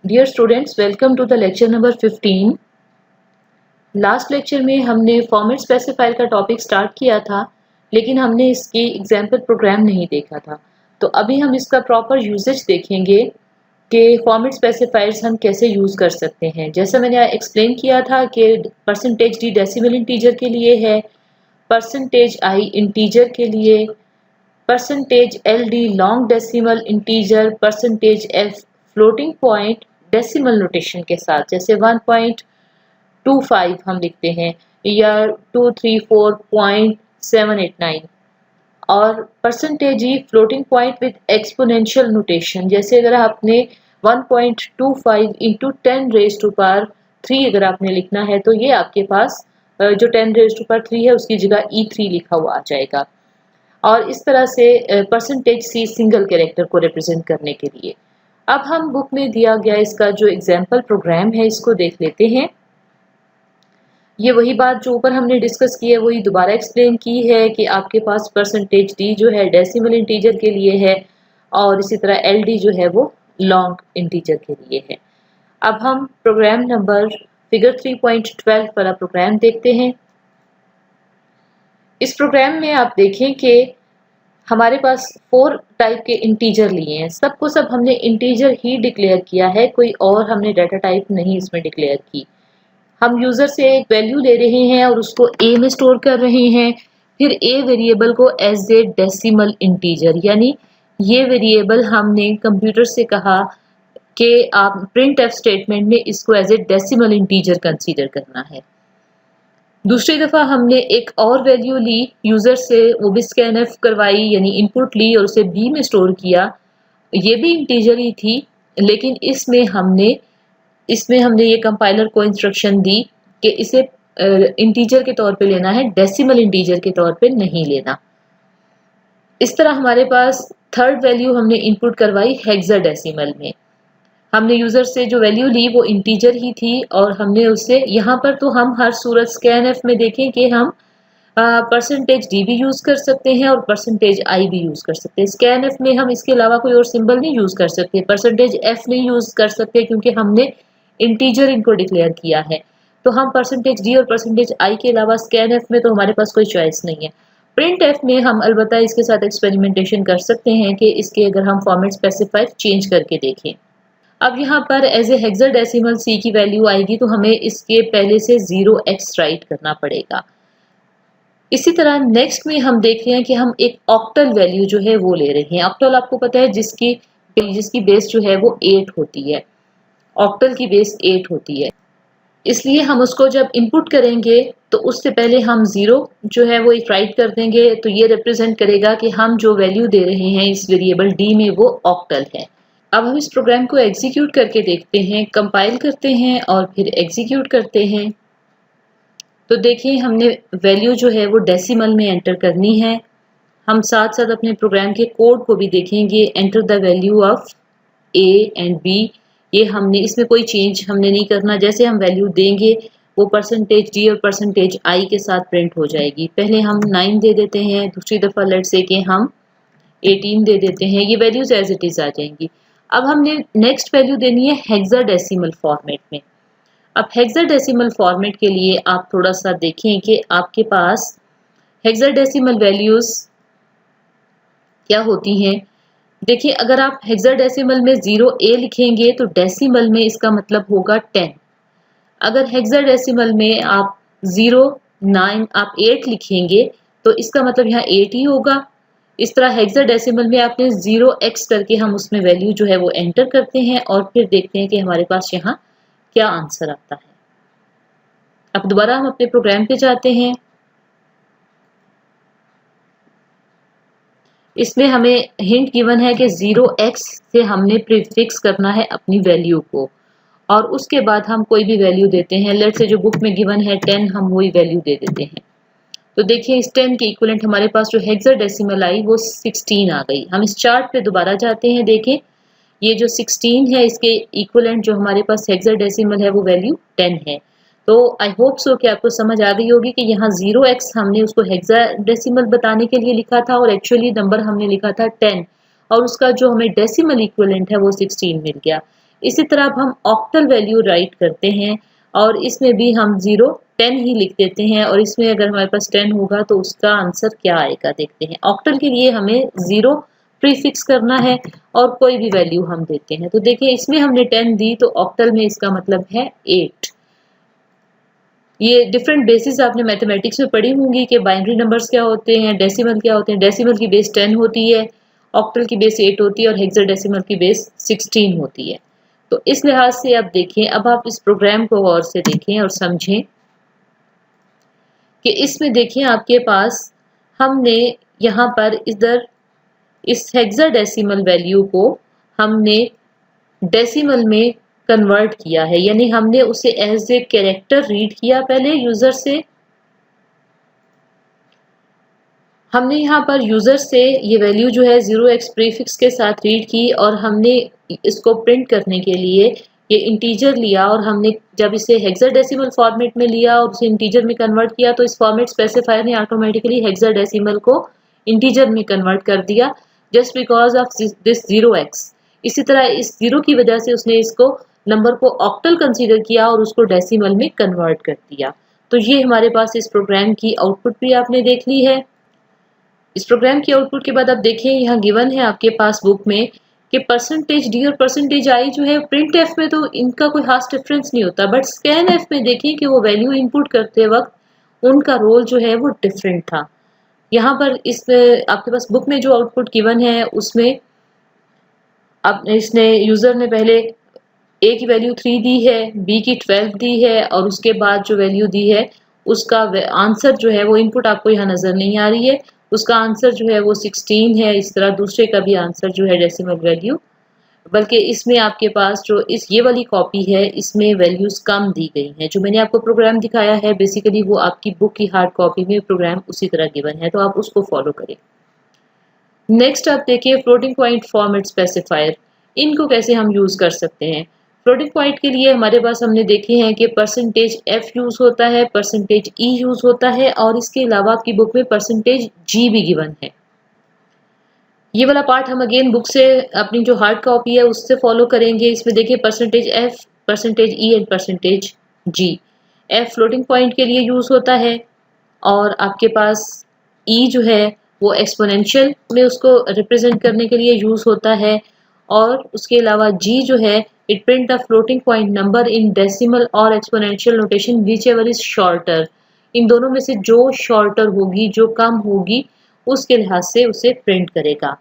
Dear students, welcome to the lecture number 15। Last lecture में हमने format specifier का topic start किया था, लेकिन हमने इसकी एग्जाम्पल प्रोग्राम नहीं देखा था। तो अभी हम इसका प्रॉपर यूजेज देखेंगे कि फॉर्मेट स्पेसिफायर्स हम कैसे यूज़ कर सकते हैं। जैसा मैंने एक्सप्लेन किया था कि %d डेसिमल इंटीजर के लिए है, %i इंटीजर के लिए, %ld long decimal integer, %f floating point decimal notation के साथ, जैसे 1.25 हम लिखते हैं या 234.789, और %e floating point with exponential notation, जैसे अगर आपने 1.25 इंटू 10⁻³ अगर आपने लिखना है तो ये आपके पास जो 10⁻³ है उसकी जगह E3 लिखा हुआ आ जाएगा। और इस तरह से %c सिंगल कैरेक्टर को रिप्रेजेंट करने के लिए। अब हम बुक में दिया गया इसका जो एग्जाम्पल प्रोग्राम है इसको देख लेते हैं। ये वही बात जो ऊपर हमने डिस्कस की है वही दोबारा एक्सप्लेन की है कि आपके पास %d जो है डेसिमल इंटीजर के लिए है और इसी तरह LD जो है वो लॉन्ग इंटीजर के लिए है। अब हम प्रोग्राम नंबर फिगर 3.12 वाला प्रोग्राम देखते हैं। इस प्रोग्राम में आप देखें कि हमारे पास 4 टाइप के इंटीजर लिए हैं। सबको सब हमने इंटीजर ही डिक्लेयर किया है, कोई और हमने डाटा टाइप नहीं इसमें डिक्लेयर की। हम यूज़र से एक वैल्यू ले रहे हैं और उसको a में स्टोर कर रहे हैं। फिर a वेरिएबल को एज ए डेसिमल इंटीजर, यानी ये वेरिएबल हमने कंप्यूटर से कहा कि आप प्रिंट एफ स्टेटमेंट में इसको as a decimal integer consider करना है। दूसरी दफ़ा हमने एक और वैल्यू ली यूज़र से, वो भी स्कैनएफ करवाई यानी इनपुट ली और उसे b में स्टोर किया। ये भी इंटीजर ही थी, लेकिन इसमें हमने ये कंपाइलर को इंस्ट्रक्शन दी कि इसे इंटीजर के तौर पे लेना है, डेसिमल इंटीजर के तौर पे नहीं लेना। इस तरह हमारे पास थर्ड वैल्यू हमने इनपुट करवाई हेक्साडेसिमल में। हमने यूज़र से जो वैल्यू ली वो इंटीजर ही थी और हमने उससे यहाँ पर तो हम हर सूरत स्कैनएफ में देखें कि हम %d भी यूज़ कर सकते हैं और %i भी यूज़ कर सकते हैं। स्कैनएफ में हम इसके अलावा कोई और सिंबल नहीं यूज़ कर सकते, %f नहीं यूज़ कर सकते क्योंकि हमने इंटीजर इनको डिक्लेयर किया है। तो हम %d और %i के अलावा स्कैनएफ में तो हमारे पास कोई चॉइस नहीं है। प्रिंट एफ में हम अलबत्ता इसके साथ एक्सपेरिमेंटेशन कर सकते हैं कि इसके अगर हम फॉर्मेट स्पेसिफायर चेंज करके देखें। अब यहाँ पर एज ए हेक्साडेसिमल c की वैल्यू आएगी तो हमें इसके पहले से 0x राइट करना पड़ेगा। इसी तरह नेक्स्ट में हम देख रहे हैं कि हम एक ऑक्टल वैल्यू जो है वो ले रहे हैं। ऑक्टल आपको पता है जिसकी बेस जो है वो 8 होती है। ऑक्टल की बेस 8 होती है, इसलिए हम उसको जब इनपुट करेंगे तो उससे पहले हम 0 जो है वो एक राइट कर देंगे। तो ये रिप्रेजेंट करेगा कि हम जो वैल्यू दे रहे हैं इस वेरिएबल d में वो ऑक्टल है। अब हम इस प्रोग्राम को एग्जीक्यूट करके देखते हैं, कंपाइल करते हैं और फिर एग्जीक्यूट करते हैं। तो देखिए हमने वैल्यू जो है वो डेसिमल में एंटर करनी है। हम साथ साथ अपने प्रोग्राम के कोड को भी देखेंगे। Enter the value of a and b, ये हमने इसमें कोई चेंज हमने नहीं करना। जैसे हम वैल्यू देंगे वो %d और %i के साथ प्रिंट हो जाएगी। पहले हम 9 दे देते हैं, दूसरी दफ़ा लेट्स से कि हम 18 दे देते हैं। ये वैल्यूज एज इट इज़ आ जाएंगी। अब हमने नेक्स्ट वैल्यू देनी है हेक्साडेसिमल फॉर्मेट में। अब हेक्साडेसिमल फॉर्मेट के लिए आप थोड़ा सा देखें कि आपके पास हेक्साडेसिमल वैल्यूज क्या होती हैं। देखिए अगर आप हेक्साडेसिमल में 0a लिखेंगे तो डेसिमल में इसका मतलब होगा 10। अगर हेक्साडेसिमल में आप 0, 9 आप 8 लिखेंगे तो इसका मतलब यहाँ 8 ही होगा। इस तरह हेक्साडेसिमल में आपने 0x करके हम उसमें वैल्यू जो है वो एंटर करते हैं और फिर देखते हैं कि हमारे पास यहाँ क्या आंसर आता है। अब दोबारा हम अपने प्रोग्राम पे जाते हैं। इसमें हमें हिंट गिवन है कि 0x से हमने प्रीफिक्स करना है अपनी वैल्यू को और उसके बाद हम कोई भी वैल्यू देते हैं। लेट्स से जो बुक में गिवन है 10, हम वही वैल्यू दे देते हैं। तो देखिए इस 10 के इक्विवेलेंट हमारे पास जो हेक्साडेसिमल आई वो 16 आ गई। हम इस चार्ट पे दोबारा जाते हैं, देखें ये जो 16 है इसके इक्विवेलेंट जो हमारे पास हेक्साडेसिमल है वो वैल्यू 10 है। तो आई होप सो कि आपको समझ आ गई होगी कि यहाँ 0x हमने उसको हेक्साडेसिमल बताने के लिए लिखा था और एक्चुअली नंबर हमने लिखा था 10 और उसका जो हमें डेसिमल इक्विवेलेंट है वो 16 मिल गया। इसी तरह अब हम ऑक्टल वैल्यू राइट करते हैं और इसमें भी हम 0 10 ही लिख देते हैं और इसमें अगर हमारे पास 10 होगा तो उसका आंसर क्या आएगा देखते हैं। ऑक्टल के लिए हमें 0 प्रीफिक्स करना है और कोई भी वैल्यू हम देते हैं। तो देखिए इसमें हमने 10 दी तो ऑक्टल में इसका मतलब है 8। ये डिफरेंट बेसिस आपने मैथमेटिक्स में पढ़ी होंगी कि बाइनरी नंबर्स क्या होते हैं, डेसिमल क्या होते हैं। डेसिमल की बेस 10 होती है, ऑक्टल की बेस 8 होती है और हेक्साडेसिमल की बेस 16 होती है। तो इस लिहाज से आप देखें, अब आप इस प्रोग्राम को गौर से देखें और समझें कि इसमें देखें आपके पास हमने यहाँ पर इधर इस हेक्साडेसिमल वैल्यू को हमने डेसिमल में कन्वर्ट किया है, यानी हमने उसे एज ए कैरेक्टर रीड किया पहले यूजर से। हमने यहाँ पर यूजर से ये वैल्यू जो है 0x प्रीफिक्स के साथ रीड की और हमने इसको प्रिंट करने के लिए ये इंटीजर लिया और हमने जब इसे हेक्साडेसिमल फॉर्मेट में लिया और उसे इंटीजर में कन्वर्ट किया तो इस फॉर्मेट स्पेसिफायर ने ऑटोमेटिकली हेक्साडेसिमल को इंटीजर में कन्वर्ट कर दिया just because of this 0x। इसी तरह इस 0 की वजह से उसने इसको नंबर को ऑक्टल कंसीडर किया और उसको डेसिमल में कन्वर्ट कर दिया। तो ये हमारे पास इस प्रोग्राम की आउटपुट भी आपने देख ली है। इस प्रोग्राम की आउटपुट के बाद आप देखें यहाँ गिवन है आपके पास बुक में कि %d और %i जो है प्रिंट एफ में तो इनका कोई खास डिफरेंस नहीं होता, बट स्कैन एफ में देखें कि वो वैल्यू इनपुट करते वक्त उनका रोल जो है वो डिफरेंट था। यहाँ पर इस आपके पास बुक में जो आउटपुट गिवन है उसमें अब इसने यूजर ने पहले ए की वैल्यू 3 दी है, बी की 12 दी है और उसके बाद जो वैल्यू दी है उसका आंसर जो है वो इनपुट आपको यहाँ नजर नहीं आ रही है, उसका आंसर जो है वो 16 है। इस तरह दूसरे का भी आंसर जो है डेसिमल वैल्यू, बल्कि इसमें आपके पास जो ये वाली कॉपी है इसमें वैल्यूज कम दी गई हैं। जो मैंने आपको प्रोग्राम दिखाया है बेसिकली वो आपकी बुक की हार्ड कॉपी में प्रोग्राम उसी तरह गिवन है, तो आप उसको फॉलो करें। नेक्स्ट आप देखिए फ्लोटिंग पॉइंट फॉर्मेट स्पेसिफायर, इनको कैसे हम यूज कर सकते हैं। फ्लोटिंग पॉइंट के लिए हमारे पास हमने देखे हैं कि %f यूज होता है, %e यूज होता है और इसके अलावा आपकी बुक में %g भी गिवन है। ये वाला पार्ट हम अगेन बुक से अपनी जो हार्ड कॉपी है उससे फॉलो करेंगे। इसमें देखिए %f, %e and %g। f floating point के लिए यूज होता है और आपके पास e जो है वो एक्सपोनेंशियल में उसको रिप्रेजेंट करने के लिए यूज होता है और उसके अलावा g जो है it print the floating point number in decimal और exponential notation whichever is shorter. इन दोनों में से जो शॉर्टर होगी, जो कम होगी, उसके लिहाज से उसे प्रिंट करेगा।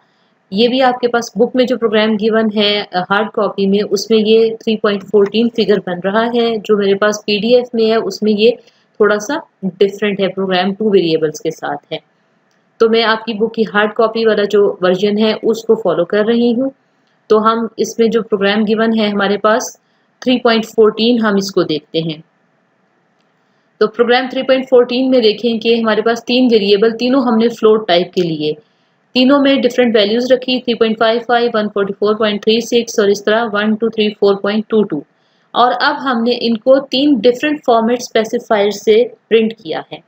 ये भी आपके पास बुक में जो प्रोग्राम गिवन है हार्ड कॉपी में उसमें ये 3.14 फिगर बन रहा है। जो मेरे पास PDF में है उसमें ये थोड़ा सा डिफरेंट है, प्रोग्राम 2 वेरिएबल्स के साथ है। तो मैं आपकी बुक की हार्ड कॉपी वाला जो वर्जन है उसको फॉलो कर रही हूँ। तो हम इसमें जो प्रोग्राम गिवन है हमारे पास 3.14 हम इसको देखते हैं। तो प्रोग्राम 3.14 में देखें कि हमारे पास 3 वेरिएबल, तीनों हमने फ्लोट टाइप के लिए, तीनों में डिफरेंट वैल्यूज रखी 3.55, 144.36 और इस तरह 1234.22 और अब हमने इनको 3 डिफरेंट फॉर्मेट स्पेसिफायर से प्रिंट किया है।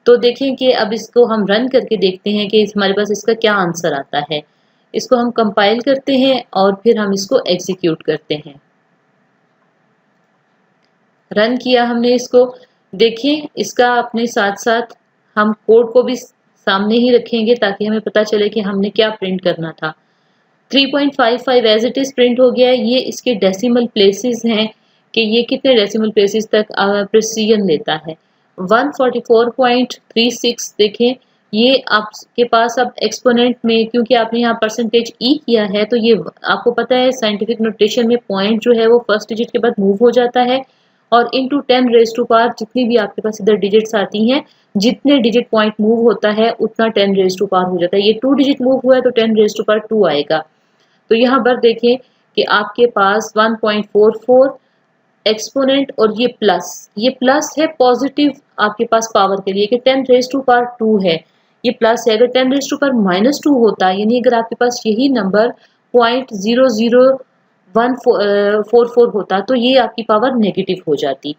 तो देखें कि अब इसको हम रन करके देखते हैं कि हमारे पास इसका क्या आंसर आता है। इसको हम कंपाइल करते हैं और फिर हम इसको एग्जीक्यूट करते हैं। रन किया हमने इसको, देखिए इसका अपने साथ साथ हम कोड को भी सामने ही रखेंगे ताकि हमें पता चले कि हमने क्या प्रिंट करना था। 3.55 एज इट इज प्रिंट हो गया है। ये इसके डेसिमल प्लेसेस हैं कि ये कितने डेसिमल प्लेसेस तक प्रिसीजन लेता है। 144.36 देखें, ये आपके पास अब एक्सपोनेंट में, क्योंकि आपने यहाँ %e किया है तो ये आपको पता है साइंटिफिक नोटेशन में पॉइंट जो है वो फर्स्ट डिजिट के बाद मूव हो जाता है और इंटू 10 रेज़ टू पावर जितनी भी आपके पास इधर डिजिट्स आती हैं, जितने डिजिट पॉइंट मूव होता है उतना 10 रेज़ टू पावर हो जाता है। ये 2 डिजिट मूव हुआ है तो 10 रेज़ टू पावर 2 आएगा। तो यहाँ पर देखें कि आपके पास 1.44 एक्सपोनेंट और ये प्लस है पॉजिटिव आपके पास पावर के लिए कि 10 रेज़ टू पावर 2 है, ये प्लस है। अगर 10 रेज़ टू पावर -2 होता है, यानी अगर आपके पास यही नंबर 0.00144 होता तो ये आपकी पावर नेगेटिव हो जाती।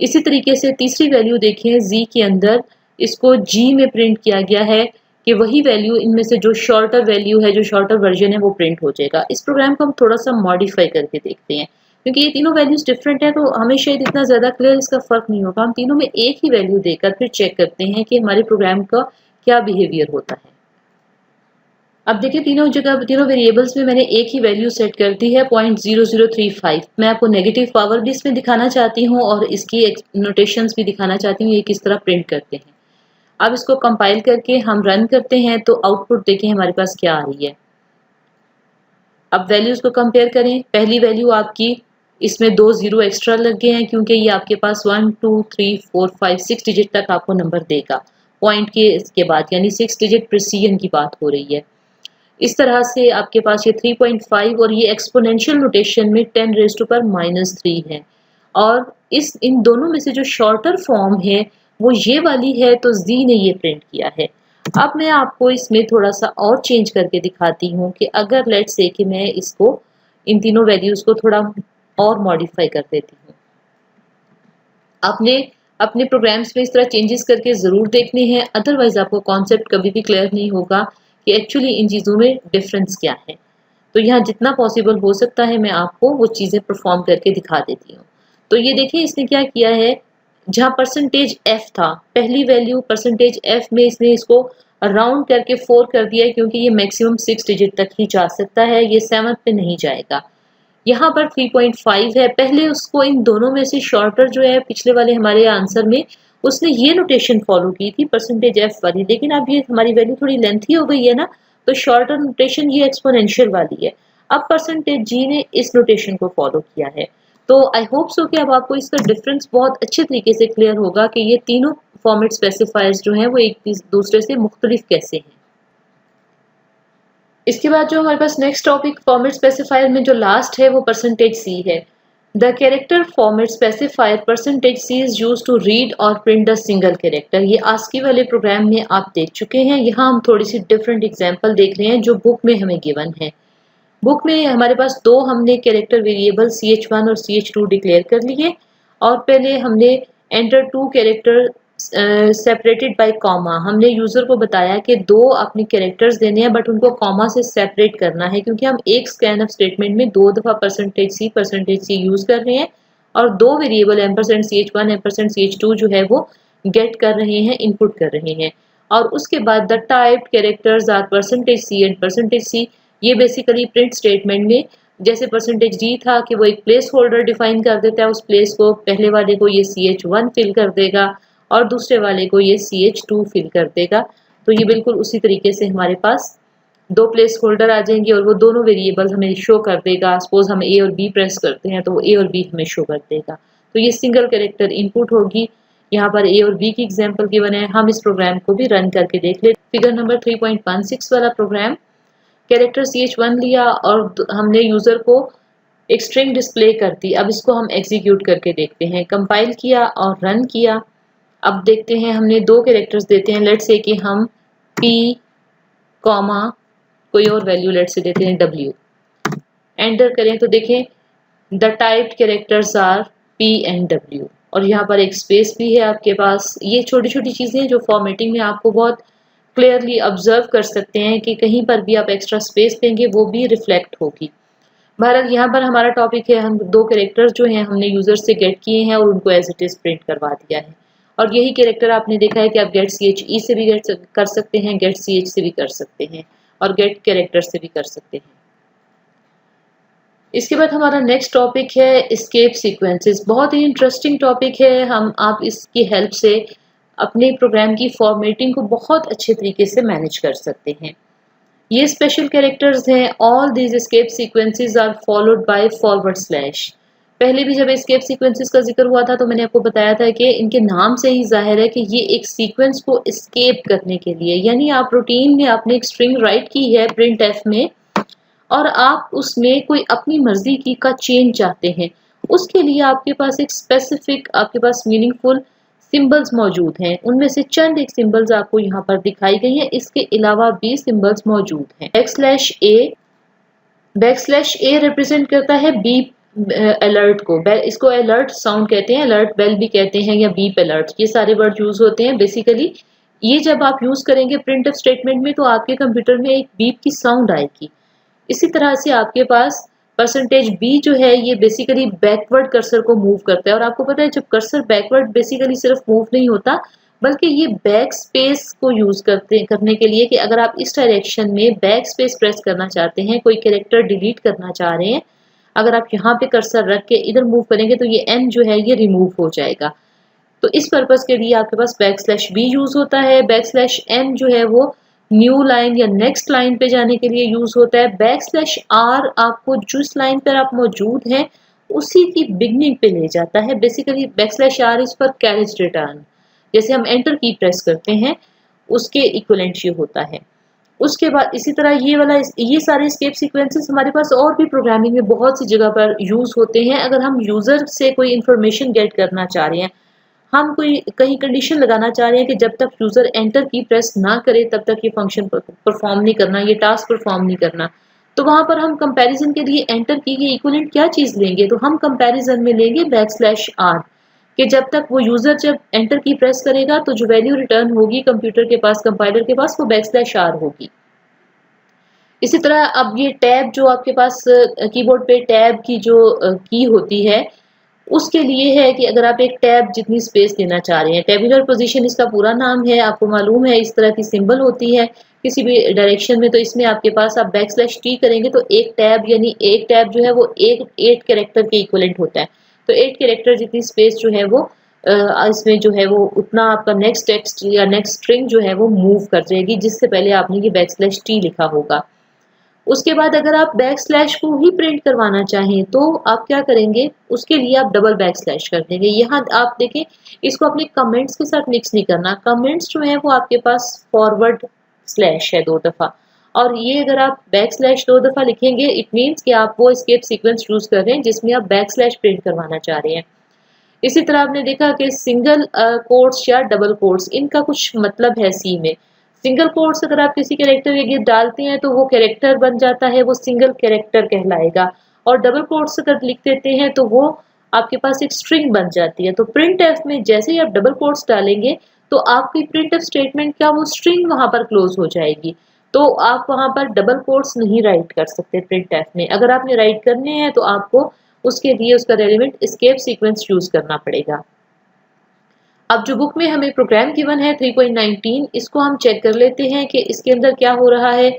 इसी तरीके से तीसरी वैल्यू देखें, z के अंदर इसको g में प्रिंट किया गया है कि वही वैल्यू इनमें से जो शॉर्टर वैल्यू है, जो शॉर्टर वर्जन है वो प्रिंट हो जाएगा। इस प्रोग्राम को हम थोड़ा सा मॉडिफाई करके देखते हैं, क्योंकि ये तीनों वैल्यूज डिफरेंट है तो हमें शायद इतना ज़्यादा क्लियर इसका फ़र्क नहीं होगा। हम तीनों में एक ही वैल्यू देकर फिर चेक करते हैं कि हमारे प्रोग्राम का क्या बिहेवियर होता है। अब देखिए तीनों वेरिएबल्स में मैंने एक ही वैल्यू सेट कर दी है 0.0035। मैं आपको नेगेटिव पावर भी इसमें दिखाना चाहती हूँ और इसकी नोटेशंस भी दिखाना चाहती हूँ ये किस तरह प्रिंट करते हैं। अब इसको कंपाइल करके हम रन करते हैं तो आउटपुट देखें हमारे पास क्या आ रही है। अब वैल्यूज को कंपेयर करें। पहली वैल्यू आपकी इसमें 2 जीरो एक्स्ट्रा लग गए हैं क्योंकि ये आपके पास 1 2 3 4 5 6 डिजिट तक आपको नंबर देगा पॉइंट के इसके बाद, यानी 6 डिजिट प्रिसीजन की बात हो रही है। इस तरह से आपके पास ये 3.5 और ये एक्सपोनेंशियल नोटेशन में 10⁻³ है। और इन दोनों में से जो शॉर्टर फॉर्म है वो ये वाली है, तो जी ने ये प्रिंट किया है। अब मैं आपको इसमें थोड़ा सा और चेंज करके दिखाती हूँ कि अगर लेट्स से कि मैं इसको इन तीनों वैल्यूज को थोड़ा और मॉडिफाई कर देती हूँ। आपने अपने प्रोग्राम्स में इस तरह चेंजेस करके ज़रूर देखने हैं, अदरवाइज आपको कॉन्सेप्ट कभी भी क्लियर नहीं होगा कि एक्चुअली इन चीज़ों में डिफरेंस क्या है। तो यहाँ जितना पॉसिबल हो सकता है मैं आपको वो चीज़ें परफॉर्म करके दिखा देती हूँ। तो ये देखिए इसने क्या किया है, जहाँ %f था पहली वैल्यू %f में इसने इसको राउंड करके 4 कर दिया है क्योंकि ये मैक्सिमम 6 डिजिट तक ही जा सकता है, ये 7 पे नहीं जाएगा। यहाँ पर 3.5 है, पहले उसको इन दोनों में से शॉर्टर जो है पिछले वाले हमारे आंसर में उसने ये नोटेशन फॉलो की थी %f वाली, लेकिन अब ये हमारी वैल्यू थोड़ी लेंथी हो गई है ना, तो शॉर्टर नोटेशन ये एक्सपोनेंशियल वाली है। अब %g ने इस नोटेशन को फॉलो किया है। तो आई होप सो कि अब आपको इसका डिफरेंस बहुत अच्छे तरीके से क्लियर होगा कि ये तीनों फॉर्मेट स्पेसिफायर्स जो हैं वो एक दूसरे से मुख्तलिफ कैसे हैं। इसके बाद जो हमारे पास नेक्स्ट टॉपिक फॉर्मेट स्पेसिफायर में जो लास्ट है वो %c है। The character format specifier %c is used to read और प्रिंट द सिंगल कैरेक्टर। ये आस्की वाले प्रोग्राम में आप देख चुके हैं। यहाँ हम थोड़ी सी डिफरेंट एग्जांपल देख रहे हैं जो बुक में हमें गिवन है। बुक में हमारे पास दो हमने कैरेक्टर वेरिएबल ch1 और ch2 डिक्लेयर कर लिए और पहले हमने enter 2 character separated by comma. हमने यूजर को बताया कि दो अपने कैरेक्टर्स देने हैं बट उनको कॉमा से सेपरेट करना है क्योंकि हम एक स्कैन ऑफ स्टेटमेंट में 2 दफ़ा %c यूज कर रहे हैं और दो वेरिएबल %ch1 %ch2 जो है वो गेट कर रहे हैं, इनपुट कर रहे हैं। और उसके बाद the type characters are %c and %c। ये बेसिकली प्रिंट स्टेटमेंट में जैसे %d था कि वो एक प्लेस होल्डर डिफाइन कर देता है, उस प्लेस को पहले वाले को ये ch1 फिल कर देगा और दूसरे वाले को ये ch2 फिल कर देगा। तो ये बिल्कुल उसी तरीके से हमारे पास दो प्लेस होल्डर आ जाएंगे और वो दोनों वेरिएबल हमें शो कर देगा। सपोज हम a और b प्रेस करते हैं तो वो a और b हमें शो कर देगा। तो ये सिंगल कैरेक्टर इनपुट होगी। यहाँ पर a और b की एग्जाम्पल गिवन है। हम इस प्रोग्राम को भी रन करके देख ले। फिगर नंबर 3.16 वाला प्रोग्राम, कैरेक्टर ch1 लिया और हमने यूजर को एक स्ट्रिंग डिस्प्ले कर दी। अब इसको हम एग्जीक्यूट करके देखते हैं। कंपाइल किया और रन किया। अब देखते हैं हमने दो कैरेक्टर्स देते हैं। लेट्स से कि हम p कॉमा कोई और वैल्यू लेट्स से देते हैं w। एंटर करें तो देखें the typed characters are p and w और यहाँ पर एक स्पेस भी है आपके पास। ये छोटी छोटी चीज़ें जो फॉर्मेटिंग में आपको बहुत क्लियरली ऑब्जर्व कर सकते हैं कि कहीं पर भी आप एक्स्ट्रा स्पेस देंगे वो भी रिफ्लेक्ट होगी। बहरहाल यहाँ पर हमारा टॉपिक है, हम दो कैरेक्टर्स जो हैं हमने यूजर से गेट किए हैं और उनको एज इट इज प्रिंट करवा दिया है। और यही कैरेक्टर आपने देखा है कि आप गेट ch से भी गेट कर सकते हैं, गेट ch से भी कर सकते हैं और गेट कैरेक्टर से भी कर सकते हैं। इसके बाद हमारा नेक्स्ट टॉपिक है एस्केप सीक्वेंसेस। बहुत ही इंटरेस्टिंग टॉपिक है। आप इसकी हेल्प से अपने प्रोग्राम की फॉर्मेटिंग को बहुत अच्छे तरीके से मैनेज कर सकते हैं। ये स्पेशल कैरेक्टर्स हैं। All these escape sequences are followed by /। पहले भी जब एस्केप सीक्वेंसेस का जिक्र हुआ था तो मैंने आपको बताया था कि इनके नाम से ही जाहिर है कि ये एक सीक्वेंस को एस्केप करने के लिए, यानी आप रूटीन में आपने एक स्ट्रिंग राइट की है printf में और आप उसमें कोई अपनी मर्जी की का चेंज चाहते हैं, उसके लिए आपके पास एक स्पेसिफिक आपके पास मीनिंगफुल सिंबल्स मौजूद हैं। उनमें से चंद एक सिंबल्स आपको यहाँ पर दिखाई गई हैं। इसके अलावा भी सिंबल्स मौजूद हैं। बैकस्लैश a रिप्रेजेंट करता है बीप अलर्ट को। इसको अलर्ट साउंड कहते हैं, अलर्ट बेल भी कहते हैं या बीप अलर्ट, ये सारे वर्ड यूज होते हैं बेसिकली ये जब आप यूज करेंगे प्रिंटफ स्टेटमेंट में तो आपके कंप्यूटर में एक बीप की साउंड आएगी। इसी तरह से आपके पास %b जो है ये बेसिकली बैकवर्ड कर्सर को मूव करता है। और आपको पता है जब कर्सर बैकवर्ड बेसिकली सिर्फ मूव नहीं होता बल्कि ये बैक स्पेस को यूज करने के लिए कि अगर आप इस डायरेक्शन में बैक स्पेस प्रेस करना चाहते हैं, कोई कैरेक्टर डिलीट करना चाह रहे हैं, अगर आप यहाँ पे कर्सर रख के इधर मूव करेंगे तो ये n जो है ये रिमूव हो जाएगा। तो इस पर्पस के लिए आपके पास \b यूज होता है। \n जो है वो न्यू लाइन या नेक्स्ट लाइन पे जाने के लिए यूज होता है। \r आपको जिस लाइन पर आप मौजूद हैं उसी की बिगनिंग पे ले जाता है। बेसिकली \r इस पर कैरेज रिटर्न, जैसे हम एंटर की प्रेस करते हैं उसके इक्विवेलेंट ये होता है। उसके बाद इसी तरह ये सारे एस्केप सीक्वेंसेस हमारे पास और भी प्रोग्रामिंग में बहुत सी जगह पर यूज होते हैं। अगर हम यूजर से कोई इंफॉर्मेशन गेट करना चाह रहे हैं, हम कोई कहीं कंडीशन लगाना चाह रहे हैं कि जब तक यूजर एंटर की प्रेस ना करे तब तक ये फंक्शन परफॉर्म नहीं करना, ये टास्क परफॉर्म नहीं करना, तो वहां पर हम कंपैरिजन के लिए एंटर की के इक्विवेलेंट क्या चीज लेंगे, तो हम कंपैरिजन में लेंगे \r कि जब तक वो यूजर जब एंटर की प्रेस करेगा तो जो वैल्यू रिटर्न होगी कंप्यूटर के पास, कंपाइलर के पास, वो \r होगी। इसी तरह अब ये टैब जो आपके पास कीबोर्ड पे टैब की जो की होती है उसके लिए है कि अगर आप एक टैब जितनी स्पेस देना चाह रहे हैं, टेबुलर पोजीशन इसका पूरा नाम है, आपको मालूम है इस तरह की सिंबल होती है किसी भी डायरेक्शन में, तो इसमें आपके पास आप \t करेंगे तो एक टैब यानी एक टैब जो है वो 8 कैरेक्टर के इक्विवेलेंट होता है। तो 8 कैरेक्टर जितनी स्पेस जो है वो इसमें जो है वो उतना आपका नेक्स्ट टेक्स्ट या नेक्स्ट स्ट्रिंग जो है वो मूव कर जाएगी, जिससे पहले आपने ये \t लिखा होगा। उसके बाद अगर आप बैकस्लैश को ही प्रिंट करवाना चाहें तो आप क्या करेंगे, उसके लिए आप डबल बैकस्लैश कर देंगे। यहाँ आप देखें इसको अपने कमेंट्स के साथ मिक्स नहीं करना। कमेंट्स जो है वो आपके पास फॉरवर्ड स्लैश है 2 दफा, और ये अगर आप बैकस्लैश 2 दफा लिखेंगे इट मीन्स कि आप वो एस्केप सीक्वेंस यूज कर रहे हैं जिसमें आप बैकस्लैश प्रिंट करवाना चाह रहे हैं। इसी तरह आपने देखा कि सिंगल कोट्स या डबल कोट्स इनका कुछ मतलब है सी में। सिंगल कोट्स अगर आप किसी कैरेक्टर के गिर्द डालते हैं तो वो कैरेक्टर बन जाता है, वो सिंगल कैरेक्टर कहलाएगा, और डबल कोट्स अगर लिख देते हैं तो वो आपके पास एक स्ट्रिंग बन जाती है। तो प्रिंट एफ में जैसे ही आप डबल कोट्स डालेंगे तो आपकी प्रिंट एफ स्टेटमेंट क्या वो स्ट्रिंग वहां पर क्लोज हो जाएगी, तो आप वहां पर डबल कोट्स नहीं राइट कर सकते प्रिंट एफ में। अगर आपने राइट करने हैं तो आपको उसके लिए उसका रेलेवेंट एस्केप सीक्वेंस यूज करना पड़ेगा। अब जो बुक में हमें प्रोग्राम गिवन है 3.19, इसको हम चेक कर लेते हैं कि इसके अंदर क्या हो रहा है।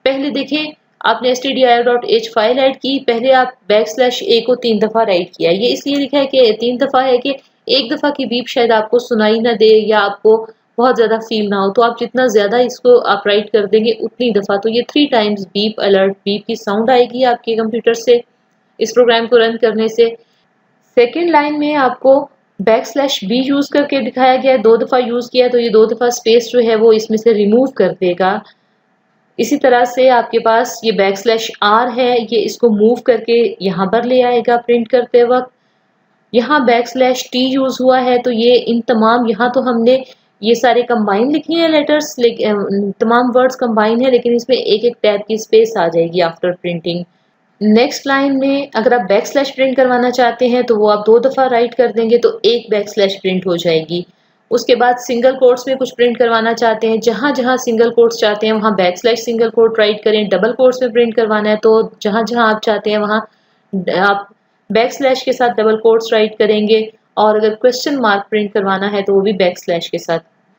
पहले देखें आपने stdir.h फाइल ऐड की, पहले आप \a को 3 दफा राइट किया। ये इसलिए लिखा है कि 3 दफा है कि एक दफा की बीप शायद आपको सुनाई ना दे या आपको बहुत ज्यादा फील ना हो, तो आप जितना ज्यादा इसको आप राइट कर देंगे उतनी दफा, तो ये 3 टाइम्स बीप अलर्ट बीप की साउंड आएगी आपके कंप्यूटर से इस प्रोग्राम को रन करने से। सेकेंड लाइन में आपको \b यूज करके दिखाया गया है, 2 दफा यूज किया तो ये 2 दफा स्पेस जो है वो इसमें से रिमूव कर देगा। इसी तरह से आपके पास ये \r है, ये इसको मूव करके यहाँ पर ले आएगा प्रिंट करते वक्त। यहाँ \t यूज हुआ है तो ये इन तमाम, यहाँ तो हमने ये सारे कंबाइन लिखे हैं लेटर्स, तमाम वर्ड्स कंबाइन है, लेकिन इसमें एक एक टैब की स्पेस आ जाएगी आफ्टर प्रिंटिंग। नेक्स्ट लाइन में अगर आप बैकस्लैश प्रिंट करवाना चाहते हैं तो वो आप 2 दफा राइट कर देंगे तो एक बैकस्लैश प्रिंट हो जाएगी। उसके बाद सिंगल कोट्स में कुछ प्रिंट करवाना चाहते हैं, जहां जहां सिंगल कोट्स चाहते हैं वहां बैकस्लैश सिंगल कोट राइट करें। डबल कोट्स में प्रिंट करवाना है तो जहां जहां आप चाहते हैं वहां आप बैकस्लैश के साथ डबल कोट्स राइट करेंगे, और अगर क्वेश्चन मार्क प्रिंट करवाना है तो वो भी बैकस्लैश के साथ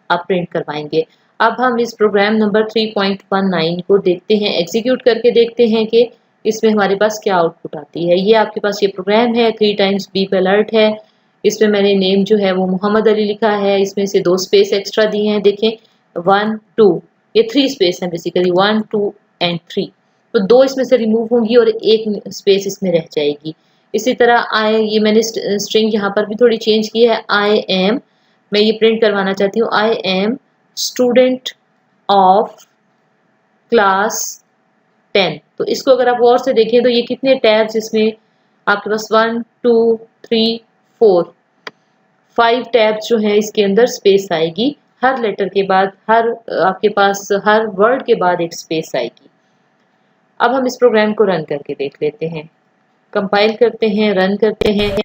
आप प्रिंट करवाएंगे। अब हम इस प्रोग्राम नंबर 3.19 को देखते हैं, एग्जीक्यूट करके देखते हैं कि इसमें हमारे पास क्या आउटपुट आती है। ये आपके पास ये प्रोग्राम है, 3 टाइम्स बीप अलर्ट है, इसमें मैंने नेम जो है वो मोहम्मद अली लिखा है, इसमें से 2 स्पेस एक्स्ट्रा दिए हैं, देखें 1 2, ये 3 स्पेस है बेसिकली 1 2 एंड 3, तो 2 इसमें से रिमूव होंगी और एक स्पेस इसमें रह जाएगी। इसी तरह ये मैंने स्ट्रिंग यहाँ पर भी थोड़ी चेंज की है, आई एम, मैं ये प्रिंट करवाना चाहती हूँ I am student of class 10। तो इसको अगर आप गौर से देखें तो ये कितने टैब्स इसमें आपके पास 1 2 3 4 5 टैब्स जो है इसके अंदर स्पेस आएगी, हर लेटर के बाद, हर आपके पास हर वर्ड के बाद एक स्पेस आएगी। अब हम इस प्रोग्राम को रन करके देख लेते हैं, कंपाइल करते हैं, रन करते हैं।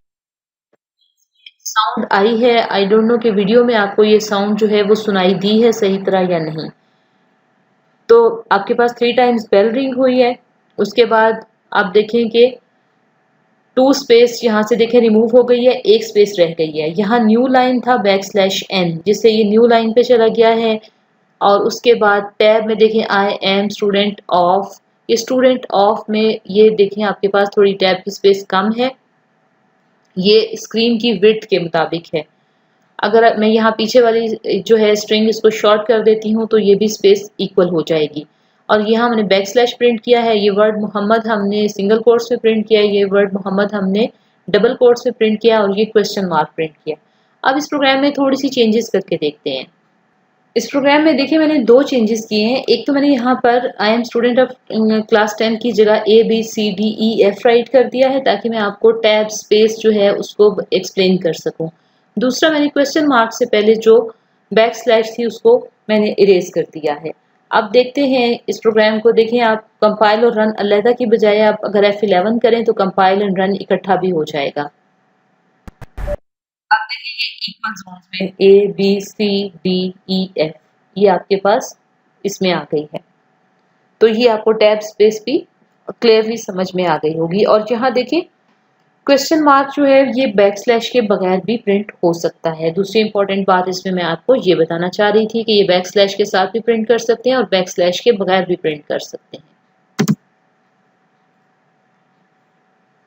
साउंड आई है, आई डोंट नो कि वीडियो में आपको ये साउंड जो है वो सुनाई दी है सही तरह या नहीं। तो आपके पास 3 टाइम्स बेल रिंग हुई है। उसके बाद आप देखें कि 2 स्पेस यहाँ से देखें रिमूव हो गई है, 1 स्पेस रह गई है। यहाँ न्यू लाइन था \n, जिससे ये न्यू लाइन पे चला गया है। और उसके बाद टैब में देखें आई एम स्टूडेंट ऑफ, ये स्टूडेंट ऑफ में ये देखें आपके पास थोड़ी टैब की स्पेस कम है, ये स्क्रीन की विड्थ के मुताबिक है। अगर मैं यहाँ पीछे वाली जो है स्ट्रिंग इसको शॉर्ट कर देती हूँ तो ये भी स्पेस इक्वल हो जाएगी। और यहाँ हमने बैकस्लैश प्रिंट किया है, ये वर्ड मोहम्मद हमने सिंगल कोट्स में प्रिंट किया है, ये वर्ड मोहम्मद हमने डबल कोट्स में प्रिंट किया और ये क्वेश्चन मार्क प्रिंट किया। अब इस प्रोग्राम में थोड़ी सी चेंजेस करके देखते हैं। इस प्रोग्राम में देखिए मैंने 2 चेंजेस किए हैं। एक तो मैंने यहाँ पर I am student of class 10 की जगह ABCDEF राइट कर दिया है ताकि मैं आपको टैब स्पेस जो है उसको एक्सप्लेन कर सकूं। दूसरा मैंने क्वेश्चन मार्क से पहले जो बैकस्लैश थी उसको मैंने इरेज कर दिया है। अब देखते हैं इस प्रोग्राम को। देखें आप कंपाइल और रन अलहदा की बजाय आप अगर F11 करें तो कंपाइल एंड रन इकट्ठा भी हो जाएगा। आप देखेंगे इक्वल जोन्स में ABCDEF ये आपके पास इसमें आ गई है, तो ये आपको टैब स्पेस भी क्लियरली समझ में आ गई होगी। और यहाँ देखें क्वेश्चन मार्क जो है ये बैकस्लैश के बगैर भी प्रिंट हो सकता है। दूसरी इंपॉर्टेंट बात इसमें मैं आपको ये बताना चाह रही थी कि ये बैकस्लैश के साथ भी प्रिंट कर सकते हैं और बैकस्लैश के बगैर भी प्रिंट कर सकते हैं।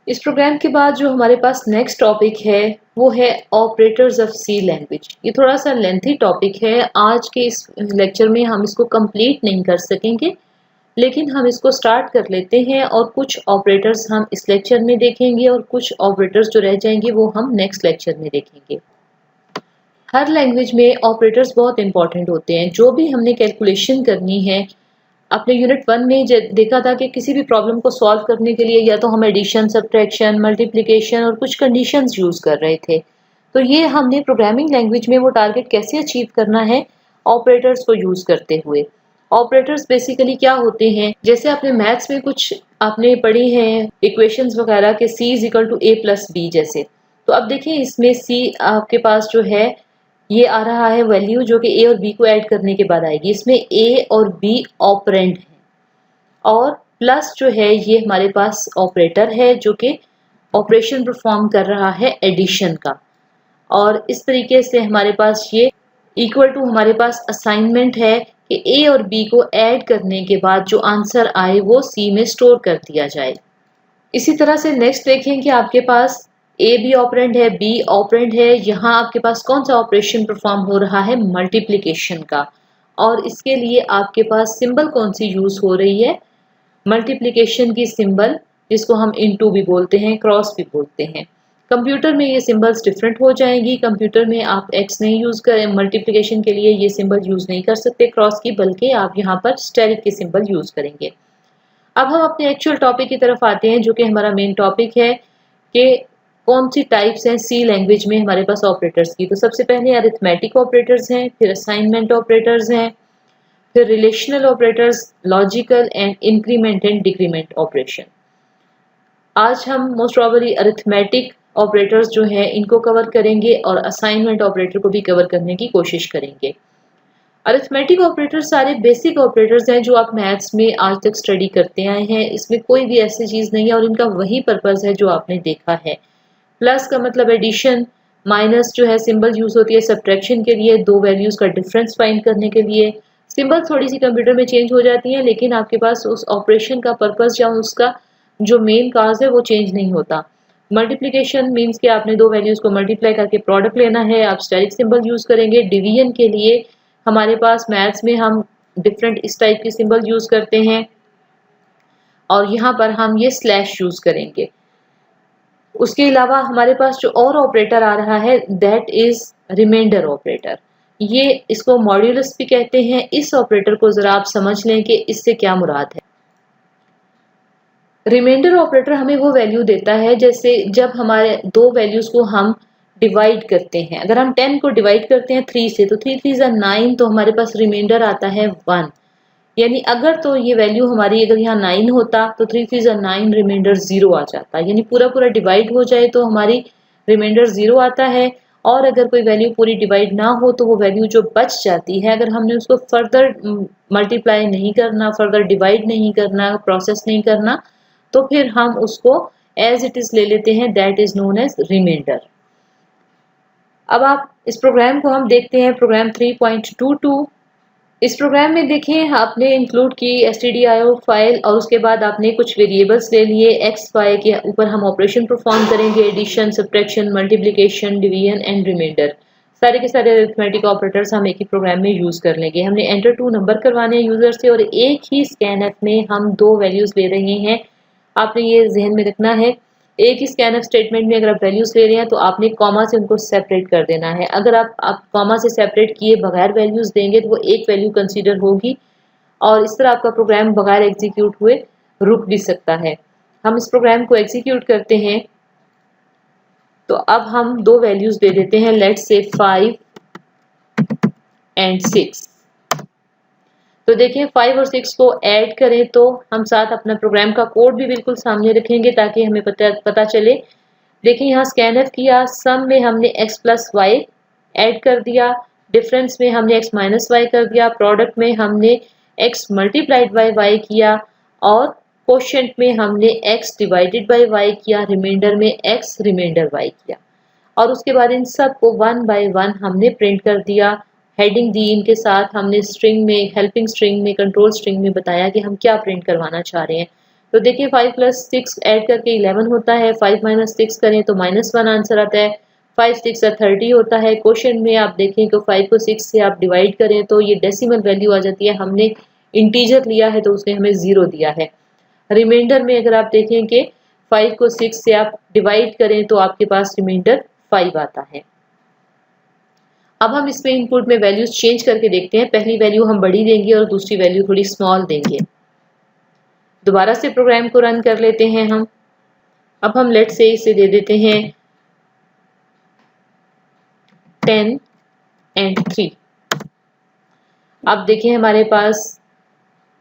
इस प्रोग्राम के बाद जो हमारे पास नेक्स्ट टॉपिक है वो है ऑपरेटर्स ऑफ सी लैंग्वेज। ये थोड़ा सा लेंथी टॉपिक है, आज के इस लेक्चर में हम इसको कंप्लीट नहीं कर सकेंगे, लेकिन हम इसको स्टार्ट कर लेते हैं और कुछ ऑपरेटर्स हम इस लेक्चर में देखेंगे और कुछ ऑपरेटर्स जो रह जाएंगे वो हम नेक्स्ट लेक्चर में देखेंगे। हर लैंग्वेज में ऑपरेटर्स बहुत इंपॉर्टेंट होते हैं। जो भी हमने कैलकुलेशन करनी है, अपने यूनिट 1 में देखा था कि किसी भी प्रॉब्लम को सॉल्व करने के लिए या तो हम एडिशन, सब्ट्रैक्शन, मल्टीप्लिकेशन और कुछ कंडीशंस यूज़ कर रहे थे। तो ये हमने प्रोग्रामिंग लैंग्वेज में वो टारगेट कैसे अचीव करना है ऑपरेटर्स को यूज़ करते हुए। ऑपरेटर्स बेसिकली क्या होते हैं, जैसे आपने मैथ्स में कुछ आपने पढ़ी हैं इक्वेशंस वगैरह के C = A+B जैसे। तो अब देखिए इसमें C आपके पास जो है ये आ रहा है वैल्यू जो कि A और B को ऐड करने के बाद आएगी। इसमें A और B ऑपरेंड है और प्लस जो है ये हमारे पास ऑपरेटर है जो कि ऑपरेशन परफॉर्म कर रहा है एडिशन का। और इस तरीके से हमारे पास ये इक्वल टू हमारे पास असाइनमेंट है कि A और B को ऐड करने के बाद जो आंसर आए वो C में स्टोर कर दिया जाए। इसी तरह से नेक्स्ट देखें कि आपके पास A भी ऑपरेंड है, B ऑपरेंड है। यहाँ आपके पास कौन सा ऑपरेशन परफॉर्म हो रहा है, मल्टीप्लिकेशन का। और इसके लिए आपके पास सिंबल कौन सी यूज हो रही है, मल्टीप्लिकेशन की सिंबल, जिसको हम इनटू भी बोलते हैं, क्रॉस भी बोलते हैं। कंप्यूटर में ये सिंबल्स डिफरेंट हो जाएंगी। कंप्यूटर में आप एक्स नहीं यूज करें, मल्टीप्लिकेशन के लिए ये सिंबल यूज नहीं कर सकते क्रॉस की, बल्कि आप यहाँ पर स्टेरिक की सिंबल यूज करेंगे। अब हम अपने एक्चुअल टॉपिक की तरफ आते हैं जो कि हमारा मेन टॉपिक है कि कौन सी टाइप्स हैं सी लैंग्वेज में हमारे पास ऑपरेटर्स की। तो सबसे पहले अरिथमेटिक ऑपरेटर्स हैं, फिर असाइनमेंट ऑपरेटर्स हैं, फिर relational operators, logical and increment and decrement operation. आज हम मोस्ट प्रॉबली अरिथमेटिक ऑपरेटर्स जो हैं इनको कवर करेंगे और असाइनमेंट ऑपरेटर को भी कवर करने की कोशिश करेंगे। अरिथमेटिक ऑपरेटर्स सारे बेसिक ऑपरेटर्स हैं जो आप मैथ्स में आज तक स्टडी करते आए हैं। इसमें कोई भी ऐसी चीज़ नहीं है और इनका वही पर्पज़ है जो आपने देखा है। प्लस का मतलब एडिशन, माइनस जो है सिंबल यूज़ होती है सब्ट्रैक्शन के लिए, दो वैल्यूज़ का डिफरेंस फाइंड करने के लिए। सिंबल थोड़ी सी कंप्यूटर में चेंज हो जाती हैं लेकिन आपके पास उस ऑपरेशन का पर्पज़ या उसका जो मेन काज है वो चेंज नहीं होता। मल्टीप्लिकेशन मीन्स कि आपने दो वैल्यूज़ को मल्टीप्लाई करके प्रोडक्ट लेना है, आप स्टेरिक सिंबल यूज़ करेंगे। डिवीजन के लिए हमारे पास मैथ्स में हम डिफरेंट इस टाइप के सिंबल यूज़ करते हैं और यहाँ पर हम ये स्लैश यूज़ करेंगे। उसके अलावा हमारे पास जो और ऑपरेटर आ रहा है दैट इज रिमाइंडर ऑपरेटर। ये इसको मॉड्यूलस भी कहते हैं। इस ऑपरेटर को ज़रा आप समझ लें कि इससे क्या मुराद है। रिमाइंडर ऑपरेटर हमें वो वैल्यू देता है जैसे जब हमारे दो वैल्यूज़ को हम डिवाइड करते हैं। अगर हम 10 को डिवाइड करते हैं 3 से तो 3 3 9, तो हमारे पास रिमाइंडर आता है 1। यानी अगर तो ये वैल्यू हमारी अगर यहाँ 9 होता तो 3 3 9, रिमाइंडर 0 आ जाता। यानी पूरा पूरा डिवाइड हो जाए तो हमारी रिमाइंडर 0 आता है और अगर कोई वैल्यू पूरी डिवाइड ना हो तो वो वैल्यू जो बच जाती है, अगर हमने उसको फर्दर मल्टीप्लाई नहीं करना, फर्दर डिवाइड नहीं करना, प्रोसेस नहीं करना, तो फिर हम उसको एज इट इज ले लेते हैं, that is known as reminder. अब आप इस प्रोग्राम को हम देखते हैं, प्रोग्राम 3.22। इस प्रोग्राम में देखिए आपने इंक्लूड की stdio फाइल और उसके बाद आपने कुछ वेरिएबल्स ले लिए, एक्स वाई के ऊपर हम ऑपरेशन परफॉर्म करेंगे, addition, subtraction, multiplication, division and remainder. सारे के सारे अरिथमेटिक ऑपरेटर्स हम एक ही प्रोग्राम में यूज कर लेंगे। हमने एंटर 2 नंबर करवाने हैं यूजर से और एक ही स्कैनएफ में हम 2 वैल्यूज ले रहे हैं। आपने ये जहन में रखना है, एक ही स्कैनएफ स्टेटमेंट में अगर आप वैल्यूज ले रहे हैं तो आपने कॉमा से उनको सेपरेट कर देना है। अगर आप कॉमा से सेपरेट किए बगैर वैल्यूज देंगे तो वो एक वैल्यू कंसीडर होगी और इस तरह आपका प्रोग्राम बगैर एग्जीक्यूट हुए रुक भी सकता है। हम इस प्रोग्राम को एग्जीक्यूट करते हैं तो अब हम 2 वैल्यूज दे देते हैं, लेट्स से 5 एंड 6। तो देखिए 5 और 6 को ऐड करें तो हम साथ अपना प्रोग्राम का कोड भी बिल्कुल सामने रखेंगे ताकि हमें पता चले। देखिए यहाँ स्कैनएफ किया, सम में हमने x प्लस वाई ऐड कर दिया, डिफरेंस में हमने x माइनस वाई कर दिया, प्रोडक्ट में हमने x मल्टीप्लाइड बाई वाई किया और कोशेंट में हमने x डिवाइडेड बाई वाई किया, रिमाइंडर में x रिमाइंडर y किया और उसके बाद इन सब को 1 बाय 1 हमने प्रिंट कर दिया। हेडिंग दी इनके साथ, हमने स्ट्रिंग में, हेल्पिंग स्ट्रिंग में, कंट्रोल स्ट्रिंग में बताया कि हम क्या प्रिंट करवाना चाह रहे हैं। तो देखिए 5 प्लस 6 ऐड करके 11 होता है, 5 माइनस 6 करें तो -1 आंसर आता है, 5 6 30 होता है। क्वेश्चन में आप देखें तो 5 को 6 से आप डिवाइड करें तो ये डेसिमल वैल्यू आ जाती है, हमने इंटीजर लिया है तो उसने हमें 0 दिया है। रिमाइंडर में अगर आप देखें कि 5 को 6 से आप डिवाइड करें तो आपके पास रिमाइंडर 5 आता है। अब हम इसमें इनपुट में वैल्यूज चेंज करके देखते हैं। पहली वैल्यू हम बड़ी देंगे और दूसरी वैल्यू थोड़ी स्मॉल देंगे। दोबारा से प्रोग्राम को रन कर लेते हैं हम। अब हम लेट से इसे दे देते हैं 10 एंड 3। अब देखिए हमारे पास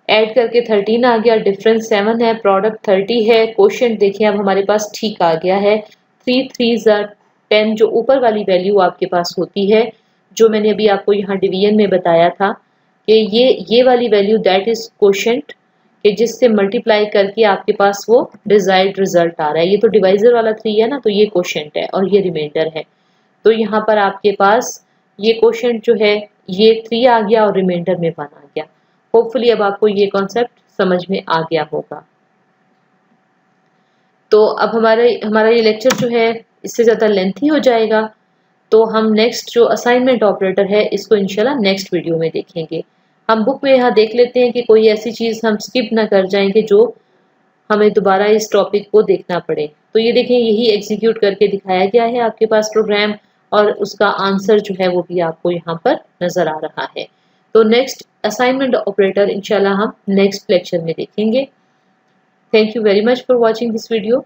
ऐड करके 13 आ गया, डिफरेंस 7 है, प्रोडक्ट 30 है, क्वोशिएंट देखिए अब हमारे पास ठीक आ गया है। 3 3 10 जो ऊपर वाली वैल्यू आपके पास होती है, जो मैंने अभी आपको यहाँ डिवीजन में बताया था कि ये वाली वैल्यू दैट इज क्वोशिएंट, कि जिससे मल्टीप्लाई करके आपके पास वो डिजायर्ड रिजल्ट आ रहा है। ये तो डिवाइजर वाला 3 है ना, तो ये क्वोशिएंट है और ये रिमाइंडर है। तो यहाँ पर आपके पास ये क्वोशिएंट जो है ये 3 आ गया और रिमाइंडर में 1 आ गया। होपफुली अब आपको ये कॉन्सेप्ट समझ में आ गया होगा। तो अब हमारा ये लेक्चर जो है इससे ज़्यादा लेंथी हो जाएगा, तो हम नेक्स्ट जो असाइनमेंट ऑपरेटर है इसको इंशाल्लाह नेक्स्ट वीडियो में देखेंगे। हम बुक में यहाँ देख लेते हैं कि कोई ऐसी चीज़ हम स्किप ना कर जाएंगे जो हमें दोबारा इस टॉपिक को देखना पड़े। तो ये देखें यही एग्जीक्यूट करके दिखाया गया है आपके पास प्रोग्राम और उसका आंसर जो है वो भी आपको यहाँ पर नज़र आ रहा है। तो नेक्स्ट असाइनमेंट ऑपरेटर इंशाल्लाह हम नेक्स्ट लेक्चर में देखेंगे। Thank you very much for watching this video.